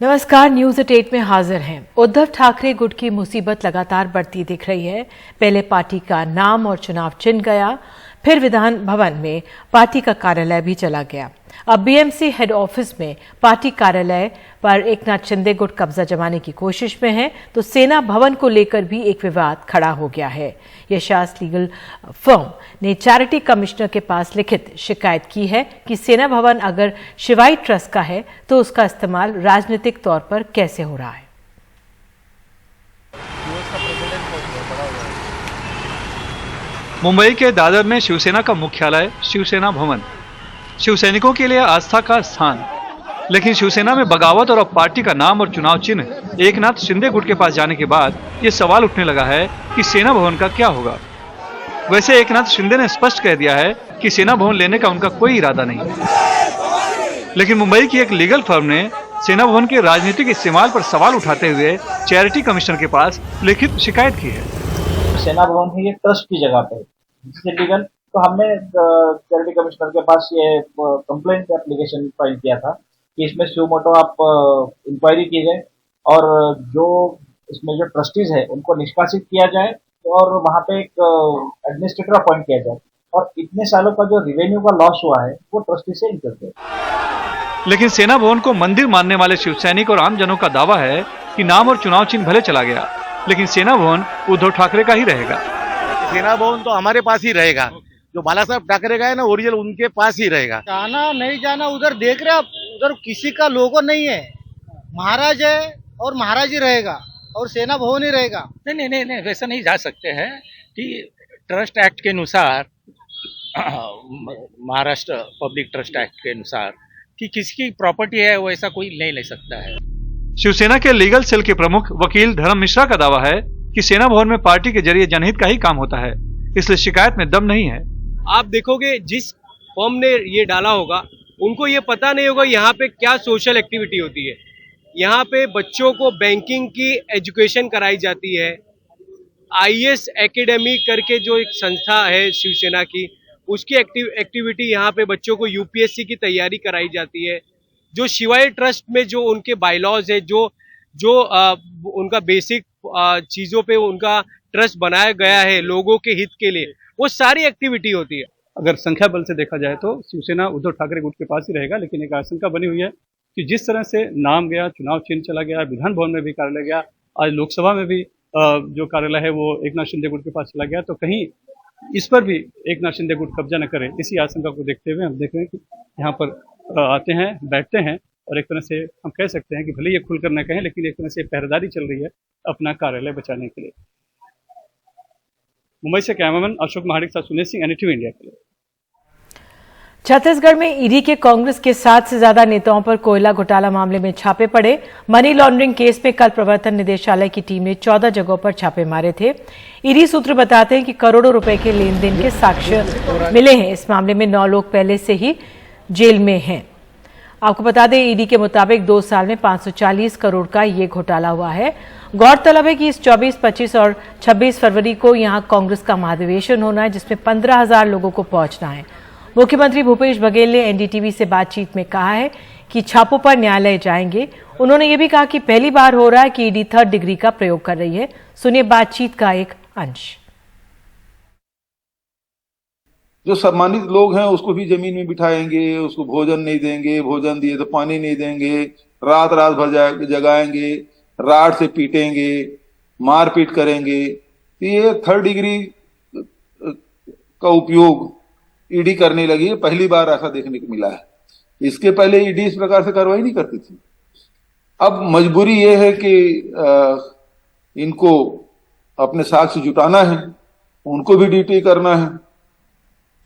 नमस्कार, news at 8 में हाजिर हैं। उद्धव ठाकरे गुट की मुसीबत लगातार बढ़ती दिख रही है। पहले पार्टी का नाम और चुनाव चिन्ह गया, फिर विधान भवन में पार्टी का कार्यालय भी चला गया। अब बीएमसी हेड ऑफिस में पार्टी कार्यालय पर एकनाथ शिंदे गुट कब्जा जमाने की कोशिश में है, तो सेना भवन को लेकर भी एक विवाद खड़ा हो गया है। यशास लीगल फर्म ने चैरिटी कमिश्नर के पास लिखित शिकायत की है कि सेना भवन अगर शिवाई ट्रस्ट का है तो उसका इस्तेमाल राजनीतिक तौर पर कैसे हो रहा है। मुंबई के दादर में शिवसेना का मुख्यालय शिवसेना भवन शिवसैनिकों के लिए आस्था का स्थान, लेकिन शिवसेना में बगावत और अब पार्टी का नाम और चुनाव चिन्ह एकनाथ शिंदे गुट के पास जाने के बाद ये सवाल उठने लगा है कि सेना भवन का क्या होगा। वैसे एकनाथ शिंदे ने स्पष्ट कह दिया है कि सेना भवन लेने का उनका कोई इरादा नहीं, लेकिन मुंबई की एक लीगल फर्म ने सेना भवन के राजनीतिक इस्तेमाल पर सवाल उठाते हुए चैरिटी कमिश्नर के पास लिखित शिकायत की है। सेना भवन है ये ट्रस्ट की जगह पे लीगल, तो हमने चैरिटी कमिश्नर के पास ये कंप्लेंट एप्लीकेशन फाइल किया था कि इसमें सुओ मोटो आप इंक्वायरी की जाए और जो इसमें जो ट्रस्टीज है उनको निष्कासित किया जाए और वहाँ पे एक एडमिनिस्ट्रेटर अपॉइंट किया जाए और इतने सालों का जो रेवेन्यू का लॉस हुआ है वो ट्रस्टी से निकल जाए। लेकिन सेना भवन को मंदिर मानने वाले शिवसैनिक और आमजनों का दावा है कि नाम और चुनाव चिन्ह भले चला गया, लेकिन सेना भवन उद्धव ठाकरे का ही रहेगा। सेना भवन तो हमारे पास ही रहेगा, जो बाला साहब ठाकरे का है ना ओरिजिनल उनके पास ही रहेगा। जाना नहीं जाना उधर देख रहे आप, उधर किसी का लोगो नहीं है, महाराज है और महाराज ही रहेगा और सेना भवन ही रहेगा। नहीं, वैसा नहीं जा सकते हैं कि ट्रस्ट एक्ट के अनुसार, महाराष्ट्र पब्लिक ट्रस्ट एक्ट के अनुसार कि किसकी प्रॉपर्टी है वैसा कोई नहीं ले सकता है। शिवसेना के लीगल सेल के प्रमुख वकील धर्म मिश्रा का दावा है कि सेना भवन में पार्टी के जरिए जनहित का ही काम होता है, इसलिए शिकायत में दम नहीं है। आप देखोगे जिस फर्म ने ये डाला होगा उनको ये पता नहीं होगा यहाँ पे क्या सोशल एक्टिविटी होती है। यहाँ पे बच्चों को बैंकिंग की एजुकेशन कराई जाती है। आईएएस एकेडमी करके जो एक संस्था है शिवसेना की, उसकी एक्टिविटी यहाँ पे बच्चों को यूपीएससी की तैयारी कराई जाती है। जो शिवाई ट्रस्ट में जो उनके बायलॉज है, जो उनका बेसिक चीजों पे उनका ट्रस्ट बनाया गया है लोगों के हित के लिए, वो सारी एक्टिविटी होती है। अगर संख्या बल से देखा जाए तो शिवसेना उद्धव ठाकरे गुट के पास ही रहेगा, लेकिन एक आशंका बनी हुई है कि जिस तरह से नाम गया, चुनाव चिन्ह चला गया, विधान भवन में भी कार्यालय गया, आज लोकसभा में भी जो कार्यालय है वो एकनाथ शिंदे गुट के पास चला गया, तो कहीं इस पर भी एकनाथ शिंदे गुट कब्जा न करे, इसी आशंका को देखते हुए हम देख रहे हैं कि यहाँ पर आते हैं, बैठते हैं और एक तरह से हम कह सकते हैं कि भले ये खुलकर न कहें, लेकिन एक तरह से पहरेदारी चल रही है अपना कार्यालय बचाने के लिए। मुंबई से कैमरामैन अशोक महाडिक साथ सुनील सिंह, NDTV इंडिया के लिए। छत्तीसगढ़ में ईडी के कांग्रेस के 7 से ज्यादा नेताओं पर कोयला घोटाला मामले में छापे पड़े। मनी लॉन्ड्रिंग केस में कल प्रवर्तन निदेशालय की टीम ने 14 जगहों पर छापे मारे थे। ईडी सूत्र बताते हैं कि करोड़ों रुपए के लेन देन के साक्ष्य मिले हैं। इस मामले में 9 लोग पहले से ही जेल में हैं। आपको बता दें, ईडी के मुताबिक 2 साल में 540 करोड़ का ये घोटाला हुआ है। गौरतलब है कि इस 24, 25 और 26 फरवरी को यहां कांग्रेस का महाधिवेशन होना है, जिसमें 15,000 लोगों को पहुंचना है। मुख्यमंत्री भूपेश बघेल ने एनडीटीवी से बातचीत में कहा है कि छापों पर न्यायालय जाएंगे। उन्होंने ये भी कहा कि पहली बार हो रहा है कि ईडी 3rd डिग्री का प्रयोग कर रही है। सुनिए बातचीत का एक अंश। जो सम्मानित लोग हैं उसको भी जमीन में बिठाएंगे, उसको भोजन नहीं देंगे, भोजन दिए तो पानी नहीं देंगे, रात भर जगाएंगे, राड से पीटेंगे, मारपीट करेंगे। तो ये 3rd डिग्री का उपयोग ईडी करने लगी है। पहली बार ऐसा देखने को मिला है। इसके पहले ईडी इस प्रकार से कार्रवाई नहीं करती थी। अब मजबूरी ये है कि इनको अपने साक्ष्य जुटाना है, उनको भी ड्यूटी करना है।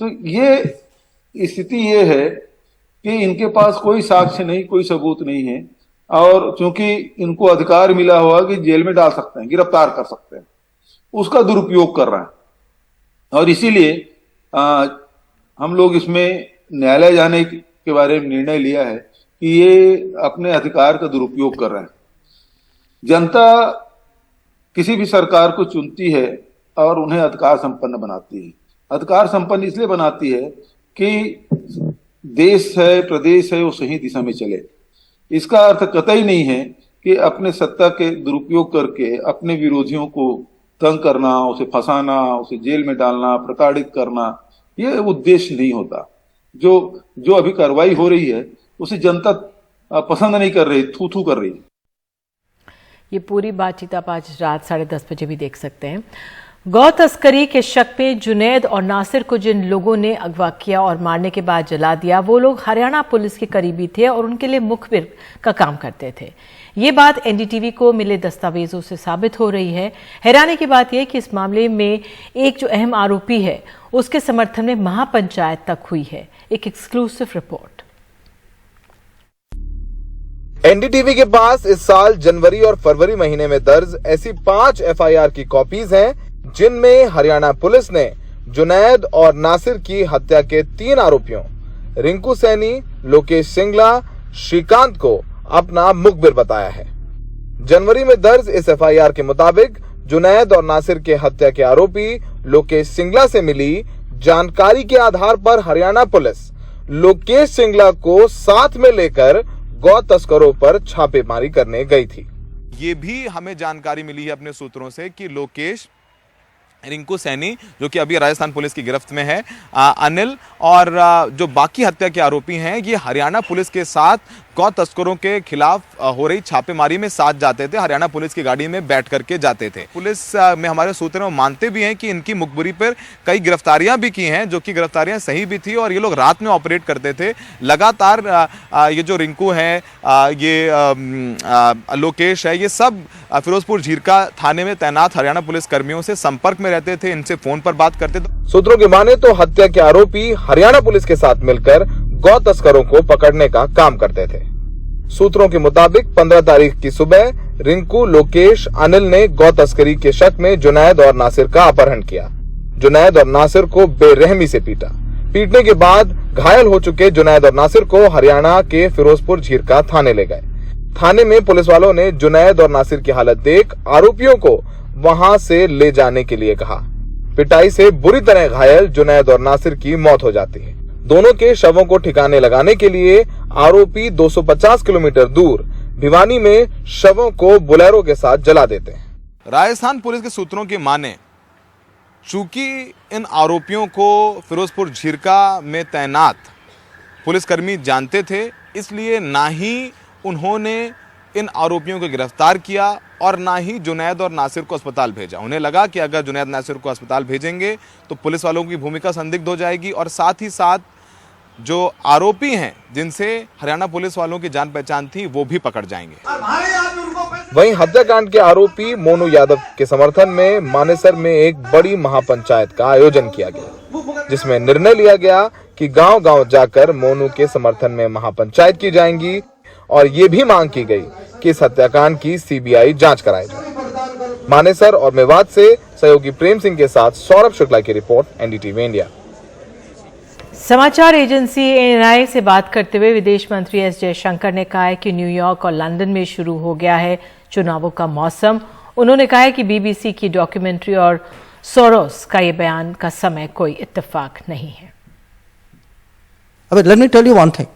तो ये स्थिति ये है कि इनके पास कोई साक्ष्य नहीं, कोई सबूत नहीं है, और चूंकि इनको अधिकार मिला हुआ कि जेल में डाल सकते हैं, गिरफ्तार कर सकते हैं, उसका दुरुपयोग कर रहा है। और इसीलिए हम लोग इसमें न्यायालय जाने के बारे में निर्णय लिया है कि ये अपने अधिकार का दुरुपयोग कर रहे हैं। जनता किसी भी सरकार को चुनती है और उन्हें अधिकार संपन्न बनाती है। अधिकार संपन्न इसलिए बनाती है कि देश है, प्रदेश है, वो सही दिशा में चले। इसका अर्थ कतई नहीं है कि अपने सत्ता के दुरुपयोग करके अपने विरोधियों को तंग करना, उसे फंसाना, उसे जेल में डालना, प्रताड़ित करना, ये उद्देश्य नहीं होता। जो अभी कार्रवाई हो रही है उसे जनता पसंद नहीं कर रही, थू थू कर रही है। ये पूरी बातचीत आप आज रात 10:30 बजे भी देख सकते हैं। गौ तस्करी के शक में जुनैद और नासिर को जिन लोगों ने अगवा किया और मारने के बाद जला दिया, वो लोग हरियाणा पुलिस के करीबी थे और उनके लिए मुखबिर का काम करते थे। ये बात एनडीटीवी को मिले दस्तावेजों से साबित हो रही है। हैरानी की बात यह कि इस मामले में एक जो अहम आरोपी है उसके समर्थन में महापंचायत तक हुई है। एक एक्सक्लूसिव रिपोर्ट। एनडीटीवी के पास इस साल जनवरी और फरवरी महीने में दर्ज ऐसी 5 एफआईआर की कॉपीज हैं जिनमें हरियाणा पुलिस ने जुनैद और नासिर की हत्या के 3 आरोपियों रिंकू सैनी, लोकेश सिंगला, श्रीकांत को अपना मुखबिर बताया है। जनवरी में दर्ज इस एफआईआर के मुताबिक जुनैद और नासिर के हत्या के आरोपी लोकेश सिंगला से मिली जानकारी के आधार पर हरियाणा पुलिस लोकेश सिंगला को साथ में लेकर गौ तस्करों पर छापेमारी करने गई थी। ये भी हमें जानकारी मिली है अपने सूत्रों से कि लोकेश, रिंकू सैनी जो कि अभी राजस्थान पुलिस की गिरफ्त में है, अनिल और जो बाकी हत्या के आरोपी हैं, ये हरियाणा पुलिस के साथ गौ तस्करों के खिलाफ हो रही छापेमारी में साथ जाते थे, हरियाणा पुलिस की गाड़ी में बैठ करके जाते थे। पुलिस में हमारे सूत्र में मानते भी हैं कि इनकी मुखबिरी पर कई गिरफ्तारियां भी की हैं, जो कि गिरफ्तारियां सही भी थी और ये लोग रात में ऑपरेट करते थे। लगातार ये जो रिंकू है, ये लोकेश है, ये सब फिरोजपुर झीरका थाने में तैनात हरियाणा पुलिस कर्मियों से संपर्क में रहते थे, इनसे फोन पर बात करते थे। सूत्रों की माने तो हत्या के आरोपी हरियाणा पुलिस के साथ मिलकर गौ तस्करों को पकड़ने का काम करते थे। सूत्रों के मुताबिक 15 तारीख की सुबह रिंकू, लोकेश, अनिल ने गौ तस्करी के शक में जुनैद और नासिर का अपहरण किया। जुनैद और नासिर को बेरहमी से पीटा। पीटने के बाद घायल हो चुके जुनैद और नासिर को हरियाणा के फिरोजपुर झीरका थाने ले गए। थाने में पुलिस वालों ने जुनैद और नासिर की हालत देख आरोपियों को वहां से ले जाने के लिए कहा। पिटाई से बुरी तरह घायल जुनैद और नासिर की मौत हो जाती है। दोनों के शवों को ठिकाने लगाने के लिए आरोपी 250 किलोमीटर दूर भिवानी में शवों को बुलेरो के साथ जला देते हैं। राजस्थान पुलिस के सूत्रों की माने, चूंकि इन आरोपियों को फिरोजपुर झीरका में तैनात पुलिसकर्मी जानते थे, इसलिए ना ही उन्होंने इन आरोपियों को गिरफ्तार किया और ना ही जुनैद और नासिर को अस्पताल भेजा। उन्हें लगा कि अगर जुनैद नासिर को अस्पताल भेजेंगे तो पुलिस वालों की भूमिका संदिग्ध हो जाएगी और साथ ही साथ जो आरोपी हैं जिनसे हरियाणा पुलिस वालों की जान पहचान थी वो भी पकड़ जाएंगे। वहीं हत्याकांड के आरोपी मोनू यादव के समर्थन में मानेसर में एक बड़ी महापंचायत का आयोजन किया गया, जिसमें निर्णय लिया गया कि गांव-गांव जाकर मोनू के समर्थन में महापंचायत की जाएंगी और ये भी मांग की गई कि इस हत्याकांड की सीबीआई जांच कराई जाए। मानेसर और मेवात से सहयोगी प्रेम सिंह के साथ सौरभ शुक्ला की रिपोर्ट, एनडीटीवी इंडिया। समाचार एजेंसी एएनआई से बात करते हुए विदेश मंत्री एस जयशंकर ने कहा है कि न्यूयॉर्क और लंदन में शुरू हो गया है चुनावों का मौसम। उन्होंने कहा है कि बीबीसी की डॉक्यूमेंट्री और सोरोस का ये बयान का समय कोई इत्तेफाक नहीं है। Let me tell you one thing.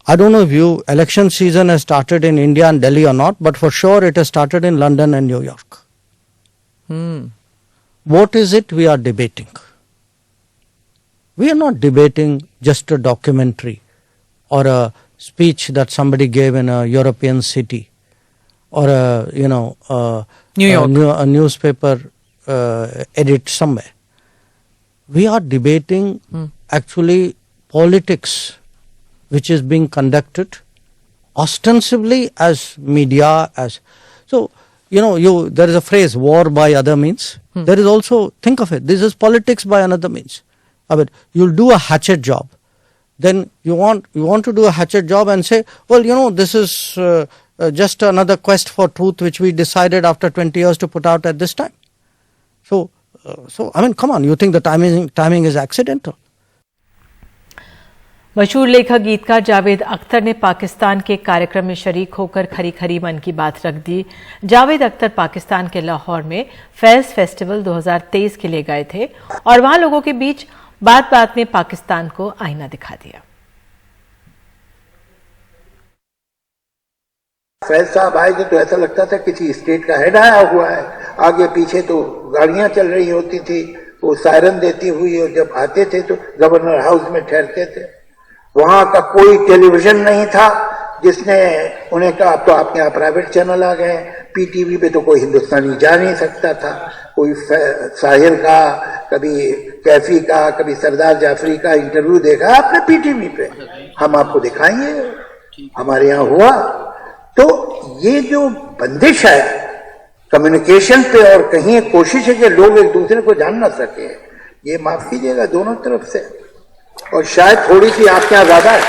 I don't know if election season has started in India and Delhi or not, but for sure it has started in London and New York. What is it we are debating? We are not debating just a documentary or a speech that somebody gave in a European city or a newspaper edit somewhere. We are debating actually politics which is being conducted ostensibly as media, as so there is a phrase, war by other means. There is also, think of it, this is politics by another means. I mean, you'll do a hatchet job, then you want to do a hatchet job and say, well, this is just another quest for truth which we decided after 20 years to put out at this time. So I mean, come on, you think the timing is accidental? मशहूर लेखक गीतकार जावेद अख्तर ने पाकिस्तान के कार्यक्रम में शरीक होकर खरी खरी मन की बात रख दी। जावेद अख्तर पाकिस्तान के लाहौर में फैज़ फेस्टिवल 2023 के लिए गए थे और वहां लोगों के बीच बात बात में पाकिस्तान को आईना दिखा दिया। फैज साहब आए थे तो ऐसा लगता था किसी स्टेट का हेड आया हुआ है। आगे पीछे तो गाड़ियां चल रही होती थी, वो सायरन देती हुई, और जब आते थे तो गवर्नर हाउस में ठहरते थे। वहां का कोई टेलीविजन नहीं था जिसने उन्हें कहा अब तो आपके यहाँ प्राइवेट चैनल आ गए। पीटीवी पे तो कोई हिंदुस्तानी जा नहीं सकता था। कोई साहिर का, कभी कैफी का, कभी सरदार जाफरी का इंटरव्यू देखा आपने पीटीवी पे? हम आपको दिखाएंगे, हमारे यहाँ हुआ। तो ये जो बंदिश है कम्युनिकेशन पे, और कहीं कोशिश है कि लोग एक दूसरे को जान ना सके, ये माफ कीजिएगा दोनों तरफ से। और शायद थोड़ी सी आपके यहाँ ज्यादा है,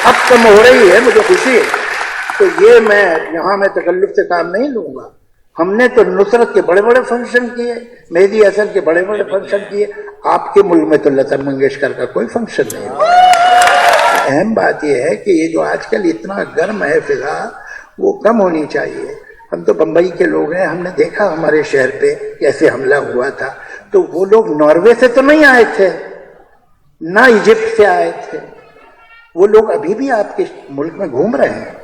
अब कम हो रही है, मुझे खुशी है। तो ये मैं तकल्लुफ से काम नहीं लूंगा। हमने तो नुसरत के बड़े बड़े फंक्शन किए, मेहदी हसन के बड़े बड़े फंक्शन किए। आपके मुल्क में तो लता मंगेशकर का कोई फंक्शन नहीं हुआ। अहम बात यह है कि ये जो आजकल इतना गर्म है फिजा, वो कम होनी चाहिए। हम तो बंबई के लोग हैं, हमने देखा हमारे शहर पे कैसे हमला हुआ था। तो वो लोग नॉर्वे से तो नहीं आए थे, ना इजिप्ट से आए थे, वो लोग अभी भी आपके मुल्क में घूम रहे हैं।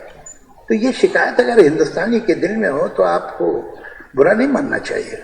तो ये शिकायत अगर हिंदुस्तानी के दिल में हो तो आपको बुरा नहीं मानना चाहिए।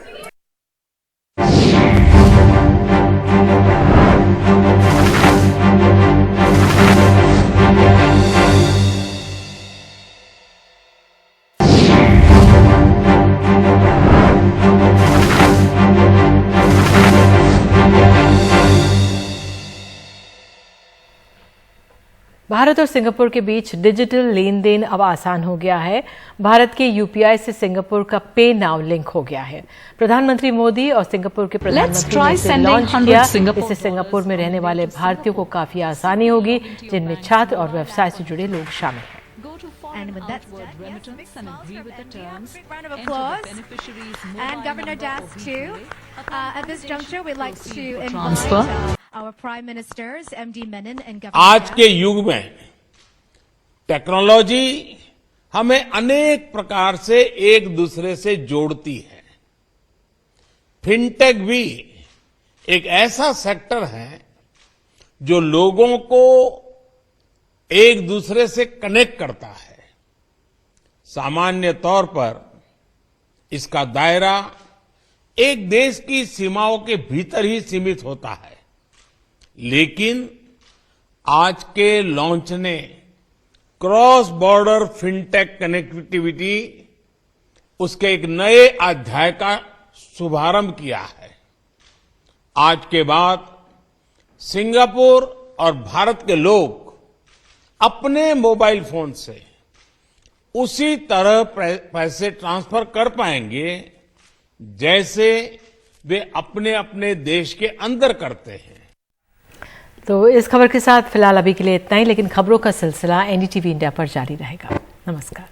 भारत और सिंगापुर के बीच डिजिटल लेन देन अब आसान हो गया है। भारत के यूपीआई से सिंगापुर का पे नाउ लिंक हो गया है। प्रधानमंत्री मोदी और सिंगापुर के प्रधानमंत्री ने इसे लॉन्च किया। इससे सिंगापुर में रहने वाले भारतीयों को काफी आसानी होगी, जिनमें छात्र और व्यवसाय से जुड़े लोग शामिल हैं। And with that said, remittance and agree with the terms. Big round of applause. And Governor Das too. At this juncture, we'd like to invite our Prime Ministers, MD Menon and Governor आज के युग में technology हमें अनेक प्रकार से एक दूसरे से जोड़ती है। फिनटेक भी एक ऐसा सेक्टर है जो लोगों को एक दूसरे से कनेक्ट करता है। सामान्य तौर पर इसका दायरा एक देश की सीमाओं के भीतर ही सीमित होता है, लेकिन आज के लॉन्च ने क्रॉस बॉर्डर फिनटेक कनेक्टिविटी उसके एक नए अध्याय का शुभारंभ किया है। आज के बाद सिंगापुर और भारत के लोग अपने मोबाइल फोन से उसी तरह पैसे ट्रांसफर कर पाएंगे जैसे वे अपने अपने देश के अंदर करते हैं। तो इस खबर के साथ फिलहाल अभी के लिए इतना ही, लेकिन खबरों का सिलसिला एनडीटीवी इंडिया पर जारी रहेगा। नमस्कार।